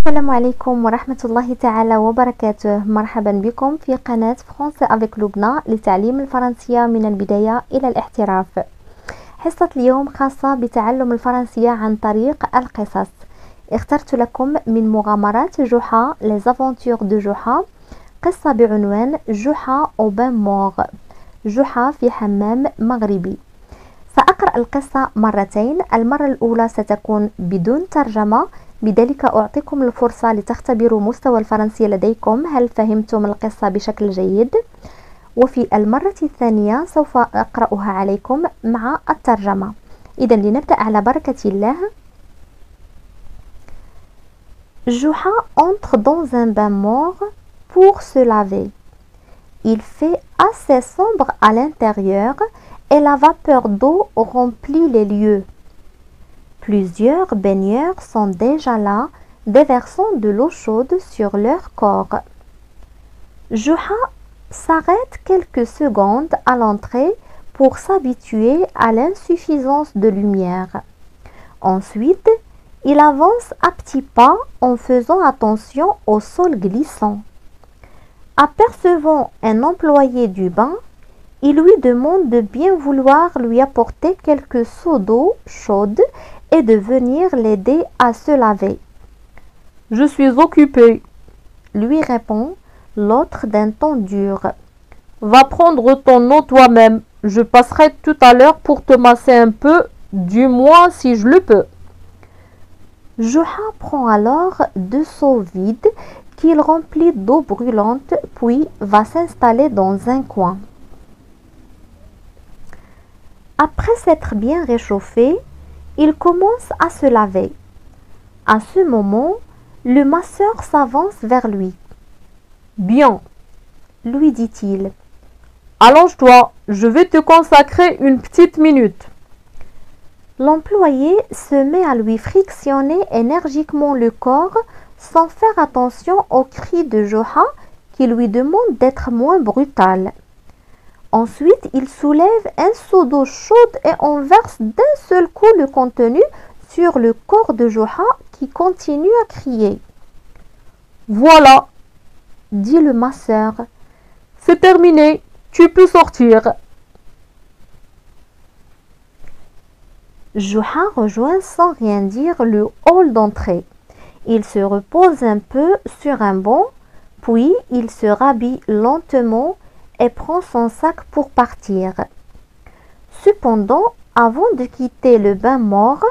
السلام عليكم ورحمة الله تعالى وبركاته. مرحبا بكم في قناة فرنسا افيك لبنى لتعليم الفرنسية من البداية إلى الاحتراف. حصة اليوم خاصة بتعلم الفرنسية عن طريق القصص. اخترت لكم من مغامرات جحا Les Aventures de جحا قصة بعنوان جحا au bain mort، جحا في حمام مغربي. سأقرأ القصة مرتين، المرة الأولى ستكون بدون ترجمة، بذلك أعطيكم الفرصة لتختبروا مستوى الفرنسية لديكم، هل فهمتم القصة بشكل جيد؟ وفي المرة الثانية سوف أقرأها عليكم مع الترجمة. إذن لنبدأ على بركة الله. جحا entre dans un bain mort pour se laver. Il fait assez sombre à l'intérieur et la vapeur d'eau remplit les lieux. Plusieurs baigneurs sont déjà là, déversant de l'eau chaude sur leur corps. Juha s'arrête quelques secondes à l'entrée pour s'habituer à l'insuffisance de lumière. Ensuite, il avance à petits pas en faisant attention au sol glissant. Apercevant un employé du bain, il lui demande de bien vouloir lui apporter quelques seaux d'eau chaude et de venir l'aider à se laver. « Je suis occupé », lui répond l'autre d'un ton dur. « Va prendre ton eau toi-même, je passerai tout à l'heure pour te masser un peu, du moins si je le peux. » Juha prend alors 2 seaux vides qu'il remplit d'eau brûlante, puis va s'installer dans un coin. Après s'être bien réchauffé, il commence à se laver. À ce moment, le masseur s'avance vers lui. « Bien, » lui dit-il. « Allonge-toi, je vais te consacrer une petite minute. » L'employé se met à lui frictionner énergiquement le corps sans faire attention aux cris de Juha qui lui demande d'être moins brutal. Ensuite, il soulève un seau d'eau chaude et en verse d'un seul coup le contenu sur le corps de Juha qui continue à crier. « Voilà !» dit le masseur. « C'est terminé, tu peux sortir. » Juha rejoint sans rien dire le hall d'entrée. Il se repose un peu sur un banc, puis il se rhabille lentement et prend son sac pour partir. Cependant, avant de quitter le bain mort,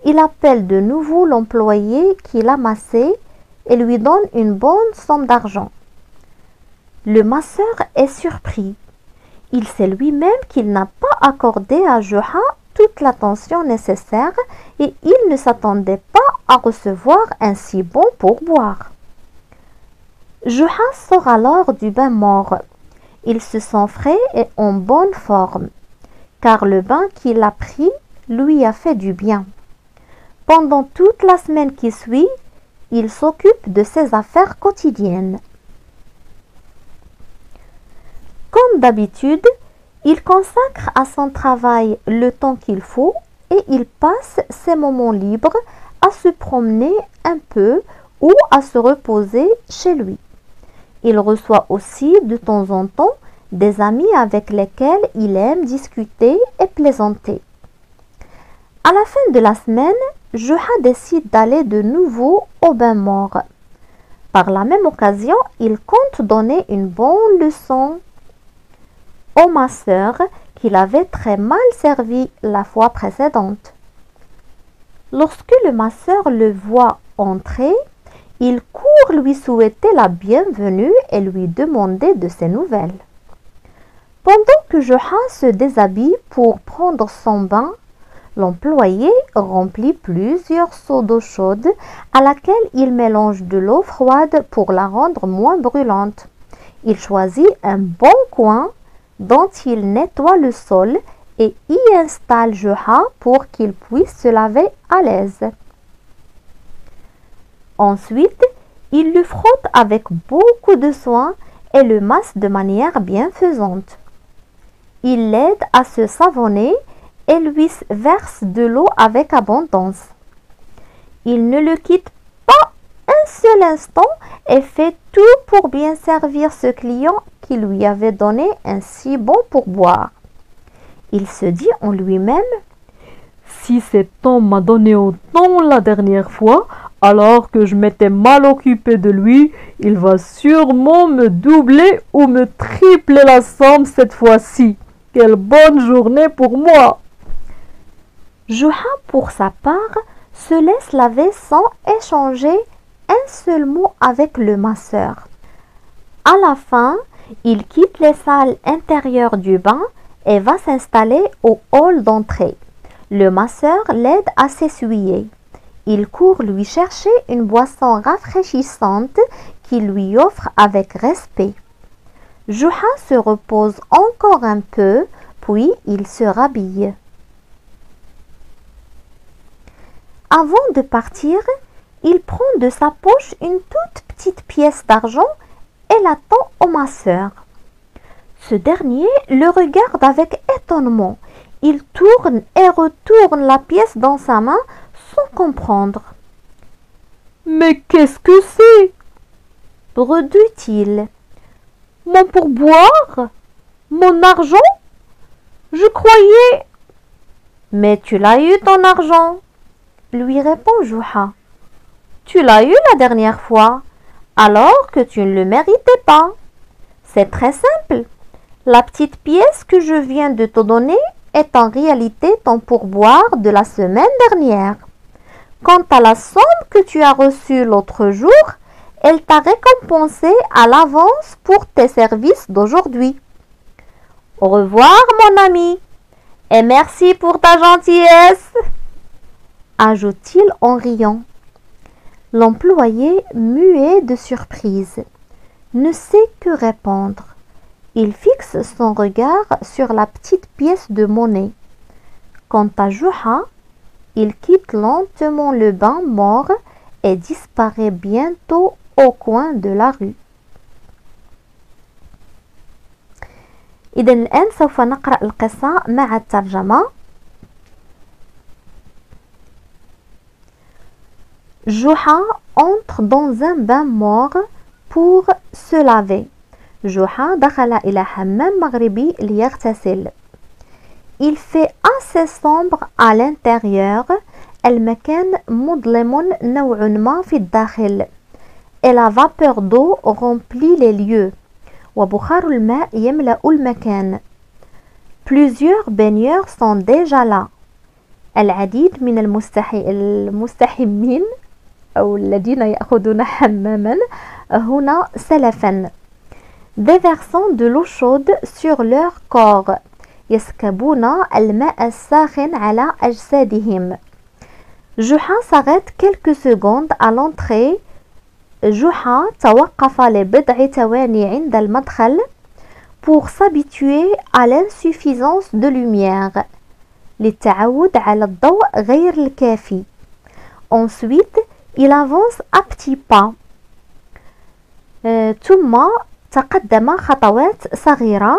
il appelle de nouveau l'employé qui l'a massé et lui donne une bonne somme d'argent. Le masseur est surpris. Il sait lui-même qu'il n'a pas accordé à Juha toute l'attention nécessaire et il ne s'attendait pas à recevoir un si bon pourboire. Juha sort alors du bain mort. Il se sent frais et en bonne forme, car le bain qu'il a pris lui a fait du bien. Pendant toute la semaine qui suit, il s'occupe de ses affaires quotidiennes. Comme d'habitude, il consacre à son travail le temps qu'il faut et il passe ses moments libres à se promener un peu ou à se reposer chez lui. Il reçoit aussi de temps en temps des amis avec lesquels il aime discuter et plaisanter. À la fin de la semaine, Juha décide d'aller de nouveau au bain mort. Par la même occasion, il compte donner une bonne leçon au masseur qu'il avait très mal servi la fois précédente. Lorsque le masseur le voit entrer, il court lui souhaiter la bienvenue et lui demander de ses nouvelles. Pendant que Juha se déshabille pour prendre son bain, l'employé remplit plusieurs seaux d'eau chaude à laquelle il mélange de l'eau froide pour la rendre moins brûlante. Il choisit un bon coin dont il nettoie le sol et y installe Juha pour qu'il puisse se laver à l'aise. Ensuite, il le frotte avec beaucoup de soin et le masse de manière bienfaisante. Il l'aide à se savonner et lui verse de l'eau avec abondance. Il ne le quitte pas un seul instant et fait tout pour bien servir ce client qui lui avait donné un si bon pourboire. Il se dit en lui-même: si cet homme m'a donné autant la dernière fois, alors que je m'étais mal occupé de lui, il va sûrement me doubler ou me tripler la somme cette fois-ci. Quelle bonne journée pour moi! Juha, pour sa part, se laisse laver sans échanger un seul mot avec le masseur. À la fin, il quitte les salles intérieures du bain et va s'installer au hall d'entrée. Le masseur l'aide à s'essuyer. Il court lui chercher une boisson rafraîchissante qu'il lui offre avec respect. Juha se repose encore un peu, puis il se rhabille. Avant de partir, il prend de sa poche une toute petite pièce d'argent et la tend au masseur. Ce dernier le regarde avec étonnement. Il tourne et retourne la pièce dans sa main sans comprendre. « Mais qu'est-ce que c'est ?» bredouille-t-il. « Mon pourboire? Mon argent? Je croyais… » « Mais tu l'as eu ton argent ?» lui répond Juha. « Tu l'as eu la dernière fois, alors que tu ne le méritais pas. C'est très simple. La petite pièce que je viens de te donner est en réalité ton pourboire de la semaine dernière. Quant à la somme que tu as reçue l'autre jour, elle t'a récompensé à l'avance pour tes services d'aujourd'hui. Au revoir, mon ami, et merci pour ta gentillesse, ajoute-t-il en riant. L'employé, muet de surprise, ne sait que répondre. Il fixe son regard sur la petite pièce de monnaie. Quant à Juha, il quitte lentement le bain mort et disparaît bientôt au coin de la rue. إذن الآن سوف نقرأ القصة مع الترجمة. Juha entre dans un bain mort pour se laver. جحا دخل إلى حمام مغربي ليغتسل. Il fait assez sombre à l'intérieur. المكان مظلم نوعا ما في الداخل. Et la vapeur d'eau remplit les lieux. وبخار الماء يملأ المكان. Plusieurs baigneurs sont déjà là. العديد من المستحمين أو الذين يأخذون حماما هنا سلفا. Déversant de l'eau chaude sur leur corps. يسكبون الماء الساخن على أجسادهم. جحا s'arrête quelques secondes à l'entrée. جحا توقف لبضع ثواني عند المدخل pour s'habituer à l'insuffisance de lumière. للتعود على الضوء غير الكافي. Ensuite, il avance à petits pas. ثم تقدم خطوات صغيرة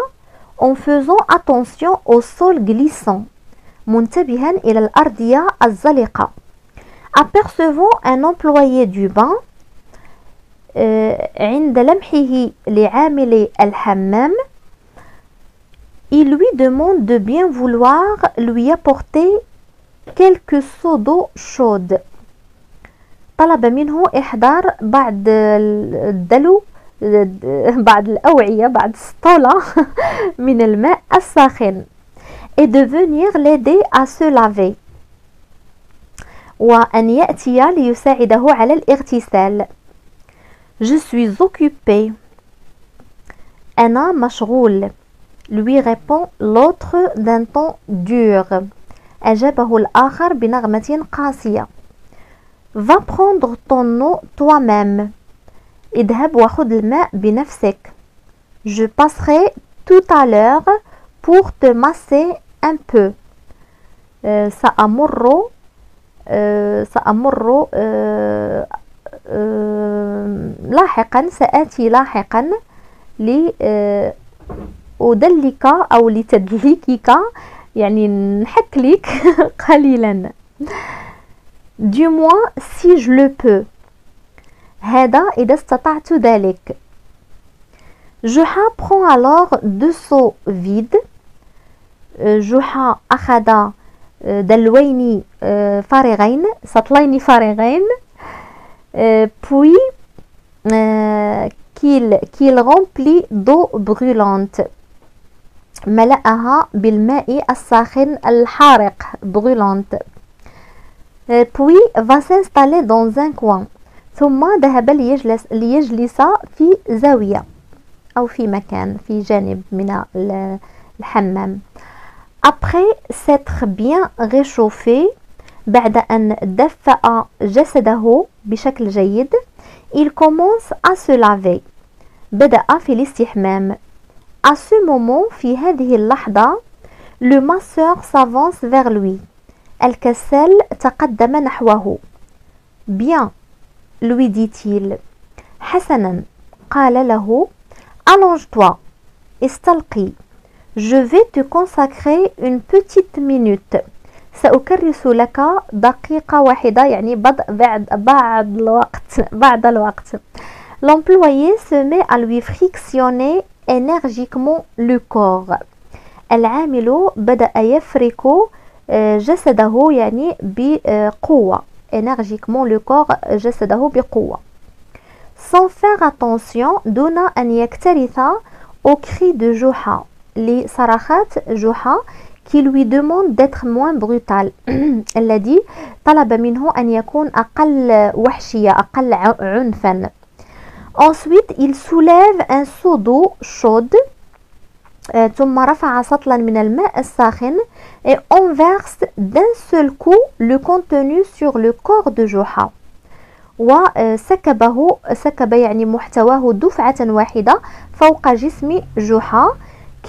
en faisant attention au sol glissant. منتبها إلى الأرضية الزلقة. Apercevant un employé du bain. عند لمحه لعامل الحمام. Il lui demande de bien vouloir lui apporter quelques seaux d'eau chaude. طلب منه إحضار بعض الدلو بعض الأوعية بعض السطولة من الماء الساخن et de venir l'aider à se laver وأن يأتي ليساعده على الاغتسال. Je suis occupé. أنا مشغول. Lui répond l'autre d'un ton dur. أجابه الآخر بنغمة قاسية. Va prendre ton eau toi-même. اذهب وخذ الماء بنفسك. Je passerai tout à l'heure pour te masser un peu. سأمر لاحقا سآتي لاحقا لأدلك أو لتدليكك يعني نحك لك قليلا. Du moins si je le peux. هذا إذا استطعت ذلك. جحا prend alors 2 seaux vides. جحا أخذ دلوين فارغين، سطلين فارغين. puis qu'il remplit d'eau brûlante. ملأها بالماء الساخن الحارق brûlante. puis va s'installer dans un coin. ثم ذهب ليجلس في زاوية أو في مكان في جانب من الحمام. Après s'être bien réchauffé، بعد أن دفأ جسده بشكل جيد، il commence à se laver. بدأ في الاستحمام. À ce moment، في هذه اللحظة، le masseur s'avance vers lui. الكسال تقدم نحوه. Bien، lui dit-il. حسنا، قال له. Allonge-toi، استلقي. Je vais te consacrer une petite minute. سأكرس لك دقيقة واحدة، يعني بعد الوقت. L'employé se met à lui frictionner énergiquement le corps. العامل بدأ يفرك جسده يعني بقوة. énergiquement le corps، جسده بقوة. Sans faire attention، دون أن يكترث au cri de جحا، لصرخات جحا qui lui demande d'être moins brutal. الذي طلب منه أن يكون أقل وحشية، أقل عنفا. Ensuite il soulève un seau d'eau chaude. ثم رفع سطلا من الماء الساخن et on verse d'un seul coup le contenu sur le corps de جحا. سكب يعني محتواه دفعة واحدة فوق جسم جحا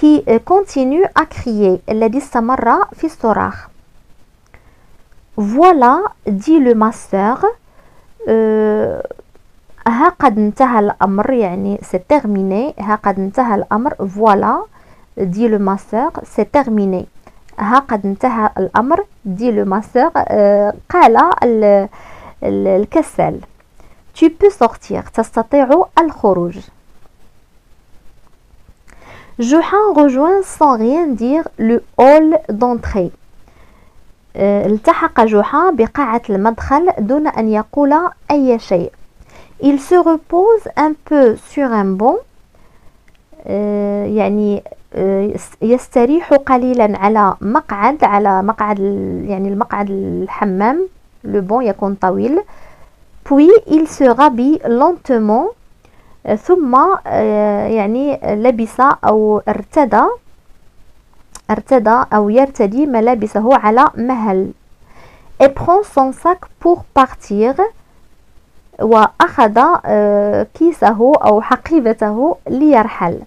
qui continue à crier، الذي استمر في الصراخ. Voilà، dit le masseur. ها قد انتهى الأمر، يعني c'est terminé. ها قد انتهى الأمر. Voilà، dit le masseur، c'est terminé. ها قد انتهى الأمر، dit le masseur. قال الكسال. Tu peux sortir، تستطيع الخروج. جحا rejoint sans rien dire le hall d'entrée. التحق جحا بقاعة المدخل دون أن يقول أي شيء. Il se repose un peu sur un banc. يعني يستريح قليلا على مقعد يعني المقعد الحمام. le banc يكون طويل. puis il se rhabille lentement. ثم يعني لبس أو ارتدى أو يرتدي ملابسه على مهل. et prend son sac pour partir. وأخذ كيسه أو حقيبته ليرحل.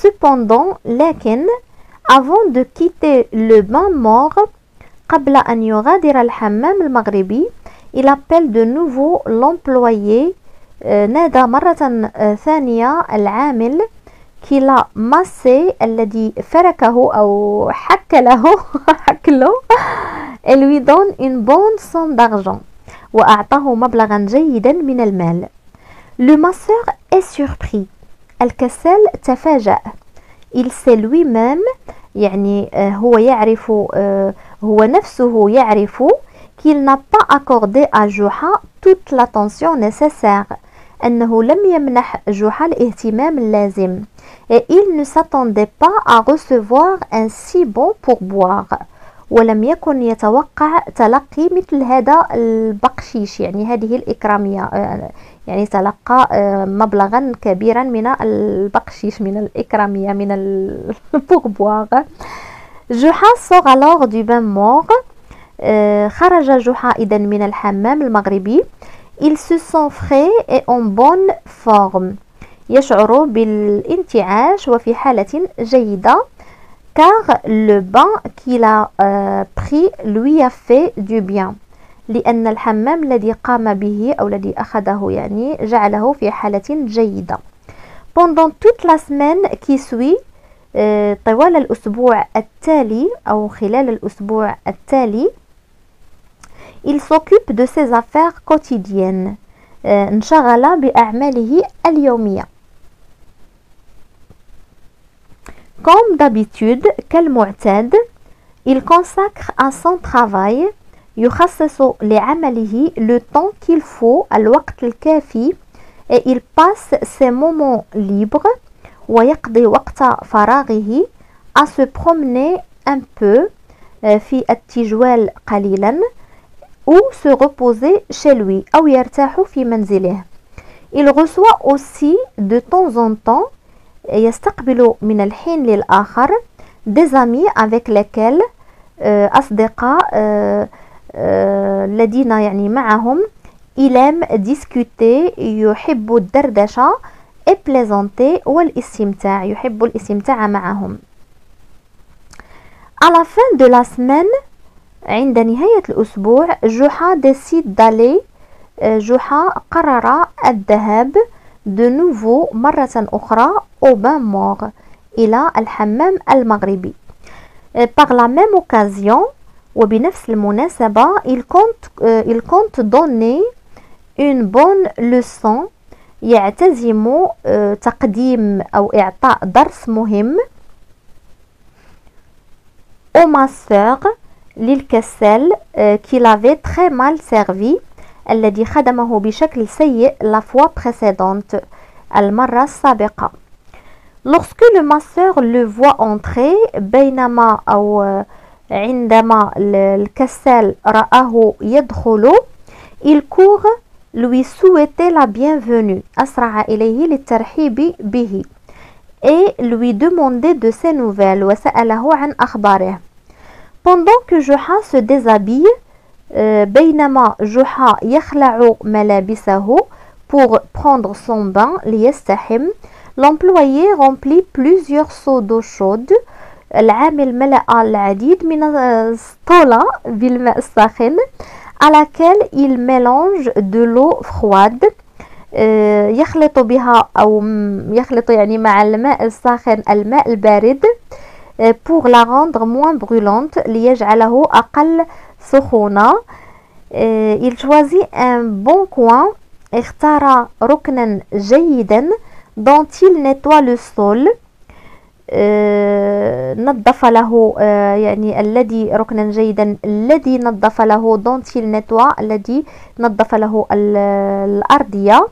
cependant، لكن avant de quitter le bain mort، قبل أن يغادر الحمام المغربي، il appelle de nouveau l'employé. نادى مرة ثانية العامل qui l'a massé، الذي فركه أو حكله et lui donne une bonne somme d'argent، وأعطاه مبلغا جيدا من المال. le masseur est surpris. الكسال تفاجأ. il sait lui-même، يعني هو يعرف، هو نفسه يعرف qu'il n'a pas accordé à جحا toute l'attention nécessaire، أنه لم يمنح جحا الاهتمام اللازم. et il ne s'attendait pas à recevoir un si bon pourboire، ولم يكن يتوقع تلقي مثل هذا البقشيش، يعني هذه الإكرامية. يعني تلقى مبلغا كبيرا من البقشيش، من الإكرامية، من البوربوار. جحا sort alors du bain mort. خرج جحا إذن من الحمام المغربي. il se sent frais et en bonne forme. يشعر بالانتعاش وفي حالة جيدة. car le bain qu'il a pris lui a fait du bien. لأن الحمام الذي قام به أو الذي أخذه يعني جعله في حالة جيدة. pendant toute la semaine qui suit، طوال الأسبوع التالي أو خلال الأسبوع التالي، il s'occupe de ses affaires quotidiennes. انشغل بأعماله اليومية. Comme d'habitude, كالمعتاد, il consacre à son travail, يخصص لعمله le temps qu'il faut, الوقت الكافي, et il passe ses moments libres, ويقضي وقت فراغه à se promener un peu, في التجوال قليلا, ou se reposer chez lui, أو يرتاح في منزله. Il reçoit aussi de temps en temps, يستقبل من الحين للآخر, des amis avec lesquels, أصدقاء الذين يعني معهم, il aime discuter, يحب الدردشة, et plaisanter, والاستمتاع, يحب الاستمتاع معهم. À la fin de la semaine, عند نهاية الأسبوع, جحا décide d'aller, جحا قرر الذهاب de nouveau مرة أخرى au bain mort, إلى الحمام المغربي. Par la même occasion, وبنفس المناسبة, il compte donner une bonne leçon, يعتزم تقديم أو إعطاء درس مهم, au masseur للكسال qui l'avait très mal servi, الذي خدمه بشكل سيء la fois précédente, المرة السابقة. Lorsque le masseur le voit entrer, بينما أو عندما الكسال رآه يدخل, il court lui souhaiter la bienvenue, أسرع إليه للترحيب به, et lui demander de ses nouvelles, وسأله عن أخباره. Pendant que Juha se déshabille, بينما جحا يخلع ملابسه pour prendre son bain ليستحم, l'employé remplit plusieurs seaux d'eau chaude, العامل ملأ العديد من السطولة بالماء الساخن, à laquelle il mélange de l'eau froide, يخلط بها أو يخلط يعني مع الماء الساخن الماء البارد, pour la rendre moins brûlante, ليجعله أقل سخونة. Il choisit un bon coin, اختار ركنا جيدا dont il nettoie le sol, نظف له يعني الذي ركنا جيدا الذي نظف له dont il nettoie الذي نظف له الأرضية,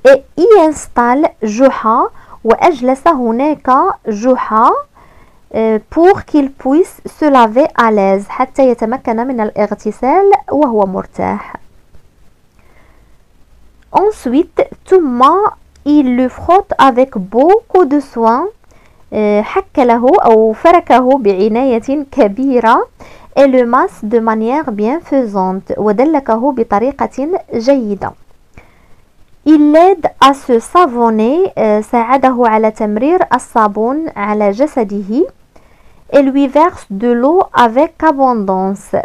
et y installe جحا, وأجلس هناك جحا pour qu'il puisse se laver à l'aise, حتى يتمكن من الاغتسال وهو مرتاح. Ensuite, Thouma, il le frotte avec beaucoup de soin, حك له أو فركه بعناية كبيرة, et le masse de manière bienfaisante, ودلكه بطريقة جيدة. Il l'aide à se savonner, ساعده على تمرير الصابون على جسده, et lui verse de l'eau avec abondance,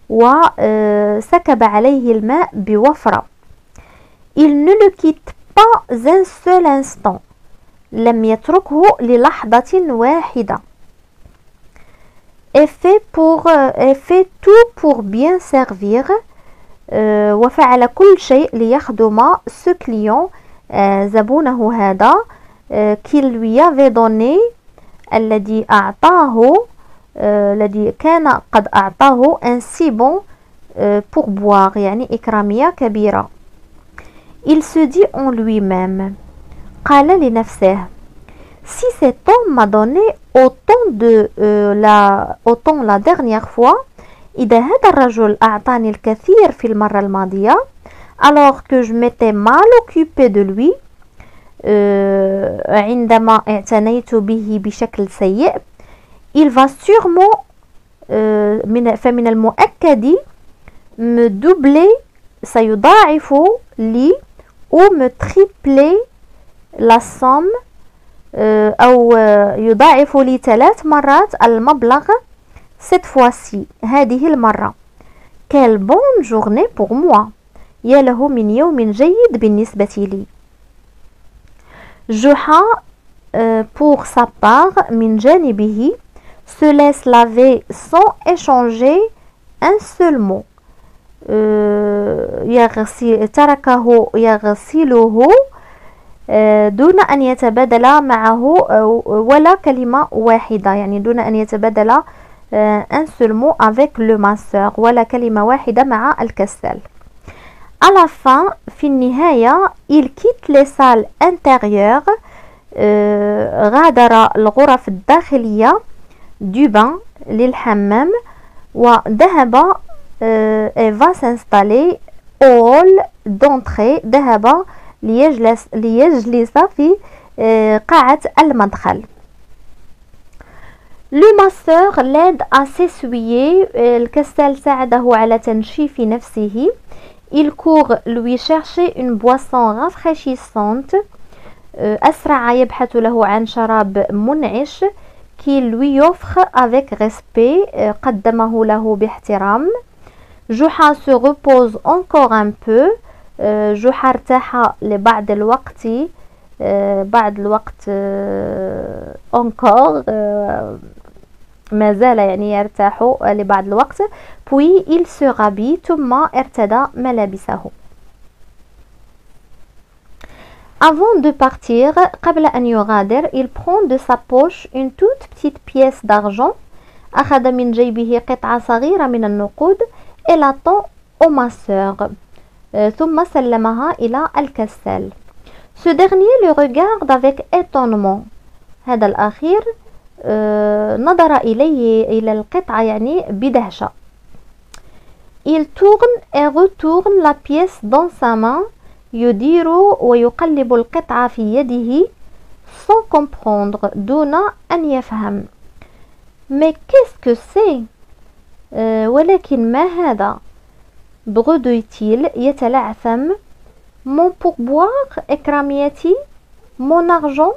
وسكب عليه الماء بوفرة. Il ne le quitte pas un seul instant, لم يتركه للحظة واحدة, et fait tout pour bien servir, وفعل كل شيء ليخدم ce client, زبونه هذا, qu'il lui avait donné, الذي أعطاه, الذي كان قد أعطاه un si bon pourboire, يعني إكرامية كبيرة. Il se dit en lui-même, قال لنفسه, si cet homme m'a donné autant la dernière fois, إذا هذا الرجل أعطاني الكثير في المرة الماضية, alors que je m'étais mal occupé de lui, عندما اعتنيت به بشكل سيء, il va sûrement, فمن المؤكد, me doubler, سيضاعف لي, ou me tripler la somme, أو يضاعف لي 3 مرات المبلغ, cette fois-ci, هذه المرة. Quelle bonne journée pour moi, يا له من يوم جيد بالنسبة لي. Juha, pour sa part, من جانبه, se laisse laver sans échanger un seul mot. تركه يغسله دون أن يتبادل معه ولا كلمة واحدة، يعني دون أن يتبادل un seul mot avec le masseur ولا كلمة واحدة مع الكسال. À la fin, في النهاية, il quitte les salles intérieures, غادر الغرف الداخلية du bain للحمام وذهب et va s'installer au hall d'entrée، ذهب ليجلس في قاعة المدخل. Le masseur l'aide à s'essuyer، الكسال ساعده على تنشيف نفسه. Il court lui chercher une boisson rafraîchissante، أسرع يبحث له عن شراب منعش. qu'il lui offre avec respect، قدمه له باحترام. جحا se repose encore un peu، جحا ارتاح لبعض الوقت، بعض الوقت encore، ما زال يعني يرتاح لبعض الوقت. puis il se rhabille، ثم ارتدى ملابسه. Avant de partir، قبل أن يغادر، il prend de sa poche une toute petite pièce d'argent، أخذ من جيبه قطعة صغيرة من النقود. et la tend au masseur، ثم سلمها إلى الكسال. ce dernier le regarde avec étonnement، هذا الأخير نظر إلى القطعة يعني بدهشة. il tourne et retourne la pièce dans sa main، يدير ويقلب القطعة في يده sans comprendre، دون أن يفهم. mais qu'est-ce que c'est، ولكن ما هذا؟ bredouille-t-il، يتلعثم. mon pourboire، إكراميتي. mon argent،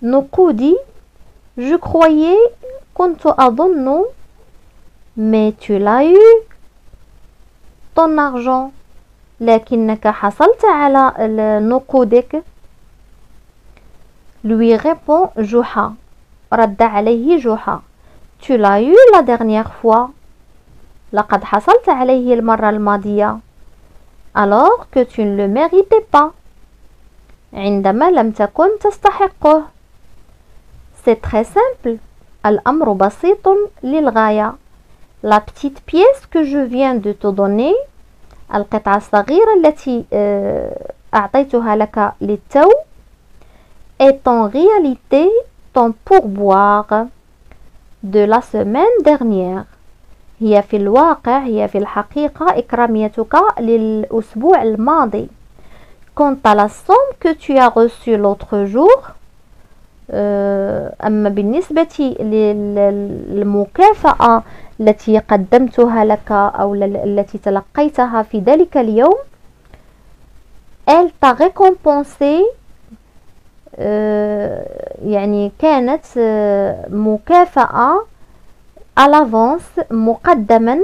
نقودي. je croyais، كنت أظن. mais tu l'as eu، ton argent، لكنك حصلت على نقودك. lui répond جحا، رد عليه جحا. tu l'as eu la dernière fois، لقد حصلت عليه المرة الماضية. alors que tu ne le méritais pas، عندما لم تكن تستحقه. c'est très simple، الأمر بسيط للغاية. la petite pièce que je viens de te donner، القطعة الصغيرة التي أعطيتها لك للتو، est en réalité ton pourboire de la semaine dernière، هي في الواقع، هي في الحقيقة إكراميتك للأسبوع الماضي. quant à la somme que tu as reçue l'autre jour، أما بالنسبة للمكافأة التي قدمتها لك أو التي تلقيتها في ذلك اليوم، elle t'a récompensé، يعني كانت مكافأة à l'avance، مقدما،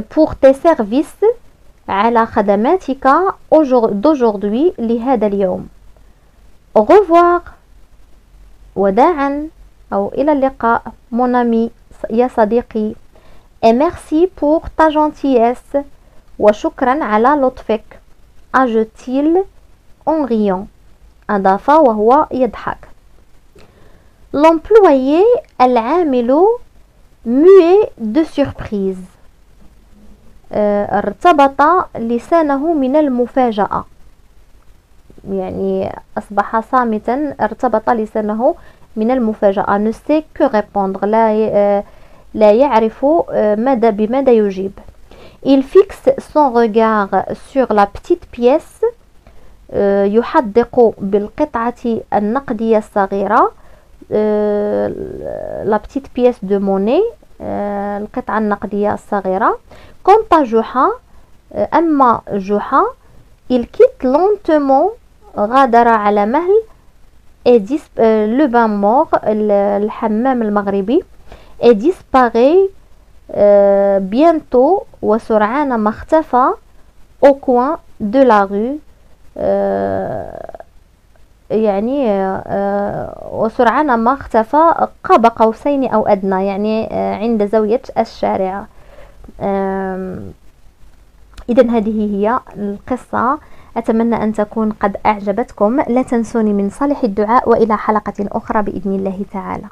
pour tes services، على خدماتك d'aujourd'hui، لهذا اليوم. au revoir، وداعا أو إلى اللقاء. mon ami، يا صديقي. et merci pour ta gentillesse، وشكرا على لطفك. ajoute-t-il en riant، أضاف وهو يضحك. l'employé، العامل، muet de surprise، ارتبط لسانه من المفاجأة، يعني أصبح صامتا، ارتبط لسانه من المفاجأة. ne sait que répondre، لا يعرف بماذا يجيب. il fixe son regard sur la petite pièce، يحدق بالقطعة النقدية الصغيرة، la petite pièce de monnaie، القطعة النقدية الصغيرة. quant à جحا، أما جحا، il quitte lentement، غادر على مهل. et le bain mort، الحمام المغربي. et disparaît bientôt، وسرعان ما اختفى. au coin de la rue، يعني وسرعان ما اختفى قاب قوسين أو أدنى، يعني عند زاوية الشارع. إذن هذه هي القصة، أتمنى أن تكون قد أعجبتكم. لا تنسوني من صالح الدعاء، وإلى حلقة أخرى بإذن الله تعالى.